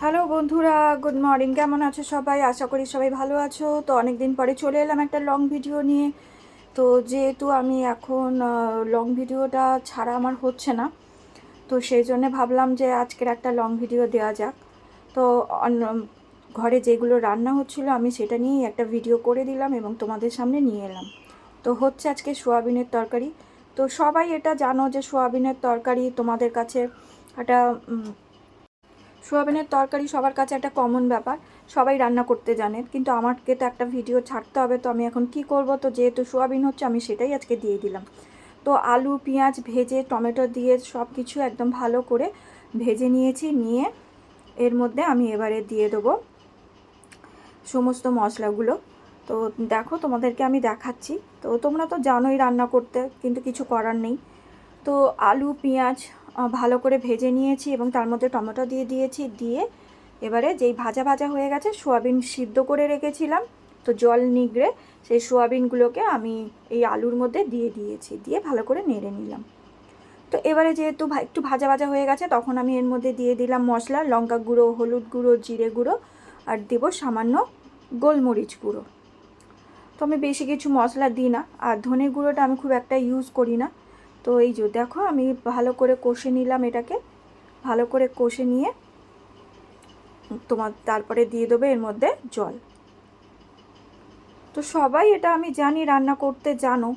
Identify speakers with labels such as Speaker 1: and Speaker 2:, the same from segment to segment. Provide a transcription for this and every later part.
Speaker 1: Hello বন্ধুরা, good morning. কেমন আছো সবাই? আশা করি সবাই ভালো আছো। তো অনেক দিন পরে চলে এলাম একটা লং ভিডিও নিয়ে। তো যেহেতু আমি এখন লং ভিডিওটা ছাড়া আমার হচ্ছে না, তো সেই জন্যে ভাবলাম যে আজকের একটা লং ভিডিও দেওয়া যাক। তো ঘরে যেগুলো রান্না হচ্ছিলো আমি সেটা নিয়েই একটা ভিডিও করে দিলাম এবং তোমাদের সামনে নিয়ে এলাম। তো হচ্ছে আজকে সোয়াবিনের তরকারি। তো সবাই এটা জানো যে সোয়াবিনের তরকারি তোমাদের কাছে একটা সোয়াবিনের তরকারি সবার কাছে একটা কমন ব্যাপার, সবাই রান্না করতে জানে, কিন্তু আমাকে তো একটা ভিডিও ছাড়তে হবে। তো আমি এখন কি করব, তো যেহেতু সোয়াবিন হচ্ছে আমি সেটাই আজকে দিয়ে দিলাম। তো আলু পেঁয়াজ ভেজে টমেটো দিয়ে সব কিছু একদম ভালো করে ভেজে নিয়েছি, নিয়ে এর মধ্যে আমি এবারে দিয়ে দেবো সমস্ত মশলাগুলো। তো দেখো তোমাদেরকে আমি দেখাচ্ছি। তো তোমরা তো জানোই রান্না করতে, কিন্তু কিছু করার নেই। তো আলু পেঁয়াজ ভালো করে ভেজে নিয়েছি এবং তার মধ্যে টমেটো দিয়ে দিয়েছি। দিয়ে এবারে যেই ভাজা ভাজা হয়ে গেছে সোয়াবিন সিদ্ধ করে রেখেছিলাম, তো জল নিগড়ে সেই সোয়াবিনগুলোকে আমি এই আলুর মধ্যে দিয়ে দিয়েছি, দিয়ে ভালো করে নেড়ে নিলাম। তো এবারে যেহেতু একটু ভাজা ভাজা হয়ে গেছে, তখন আমি এর মধ্যে দিয়ে দিলাম মশলা, লঙ্কা গুঁড়ো, হলুদ গুঁড়ো, জিরে গুঁড়ো, আর দেবো সামান্য গোলমরিচ গুঁড়ো। তো আমি বেশি কিছু মশলা দিই না, আর ধনে গুঁড়োটা আমি খুব একটা ইউজ করি না। তো এই যে দেখো আমি ভালো করে কষে নিলাম, এটাকে ভালো করে কষে নিয়ে তারপরে দিয়ে দেবো এর মধ্যে জল। তো সবাই এটা আমি জানি রান্না করতে জানো,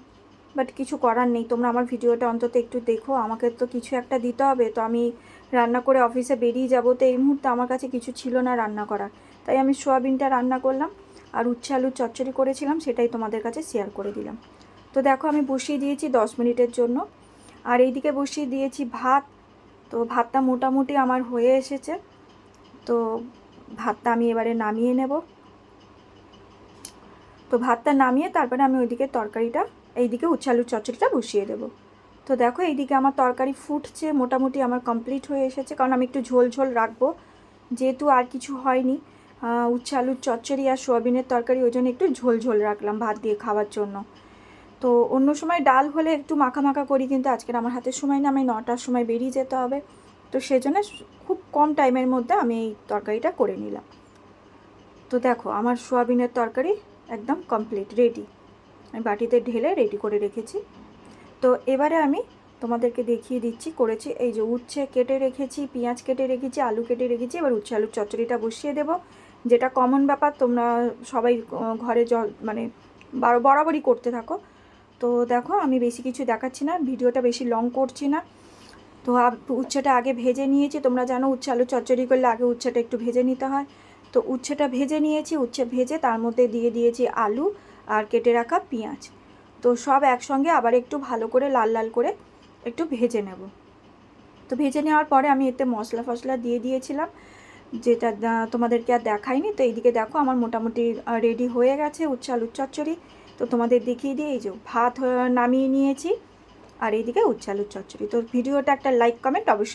Speaker 1: বাট কিছু করার নেই। তোমরা আমার ভিডিওটা অন্তত একটু দেখো, আমাকে তো কিছু একটা দিতে হবে। তো আমি রান্না করে অফিসে বেরিয়ে যাবো, তো এই মুহূর্তে আমার কাছে কিছু ছিল না রান্না করার, তাই আমি সোয়াবিনটা রান্না করলাম আর উচ্ছে আলুর চচ্চড়ি করেছিলাম, সেটাই তোমাদের কাছে শেয়ার করে দিলাম। তো দেখো আমি বসিয়ে দিয়েছি 10 মিনিটের জন্য, আর এইদিকে বসিয়ে দিয়েছি ভাত। তো ভাতটা মোটামুটি আমার হয়ে এসেছে। তো ভাতটা আমি এবারে নামিয়ে নেব। তো ভাতটা নামিয়ে তারপরে আমি ওইদিকে তরকারিটা, এইদিকে উচ্ছে আলুর চচ্চড়িটা বসিয়ে দেবো। তো দেখো এইদিকে আমার তরকারি ফুটছে, মোটামুটি আমার কমপ্লিট হয়ে এসেছে, কারণ আমি একটু ঝোল ঝোল রাখবো, যেহেতু আর কিছু হয়নি। উচ্ছে আলুর চচ্চড়ি আর সোয়াবিনের তরকারি, ওই জন্য একটু ঝোল ঝোল রাখলাম ভাত দিয়ে খাওয়ার জন্য। তো অন্য সময় ডাল হলে একটু মাখা মাখা করি, কিন্তু আজকের আমার হাতে সময় না, আমি 9টার সময় বেরিয়ে যেতে হবে। তো সেজন্য খুব কম টাইমের মধ্যে আমি এই তরকারিটা করে নিলাম। তো দেখো আমার সোয়াবিনের তরকারি একদম কমপ্লিট রেডি, আমি বাটিতে ঢেলে রেডি করে রেখেছি। তো এবারে আমি তোমাদেরকে দেখিয়ে দিচ্ছি করেছি। এই যে উচ্ছে কেটে রেখেছি, পেঁয়াজ কেটে রেখেছি, আলু কেটে রেখেছি। এবার উচ্ছে আলুর চচ্চড়িটা বসিয়ে দেবো, যেটা কমন ব্যাপার, তোমরা সবাই ঘরে মানে বরাবরই করতে থাকো। তো দেখো আমি বেশি কিছু দেখাচ্ছি না, ভিডিওটা বেশি লং করছি না। তো উচ্ছেটা আগে ভেজে নিয়েছি, তোমরা জানো উচ্ছে আলু চচ্চড়ি করলে আগে উচ্ছেটা একটু ভেজে নিতে হয়। তো উচ্ছেটা ভেজে নিয়েছি, উচ্ছে ভেজে তার মধ্যে দিয়ে দিয়েছি আলু আর কেটে রাখা পেঁয়াজ। তো সব একসঙ্গে আবার একটু ভালো করে লাল লাল করে একটু ভেজে নেব। তো ভেজে নেওয়ার পরে আমি এতে মশলা ফসলা দিয়ে দিয়েছিলাম, যেটা তোমাদেরকে আর দেখাইনি। তো এইদিকে দেখো আমার মোটামুটি রেডি হয়ে গেছে উচ্ছে আলুর চচ্চড়ি। তো তোমাদের দেখিয়ে দিয়ে এই যে ভাত নামিয়ে নিয়েছি, আর এইদিকে উচ্ছে আলুর চচ্চড়ি। তো ভিডিওটা একটা লাইক কমেন্ট অবশ্যই।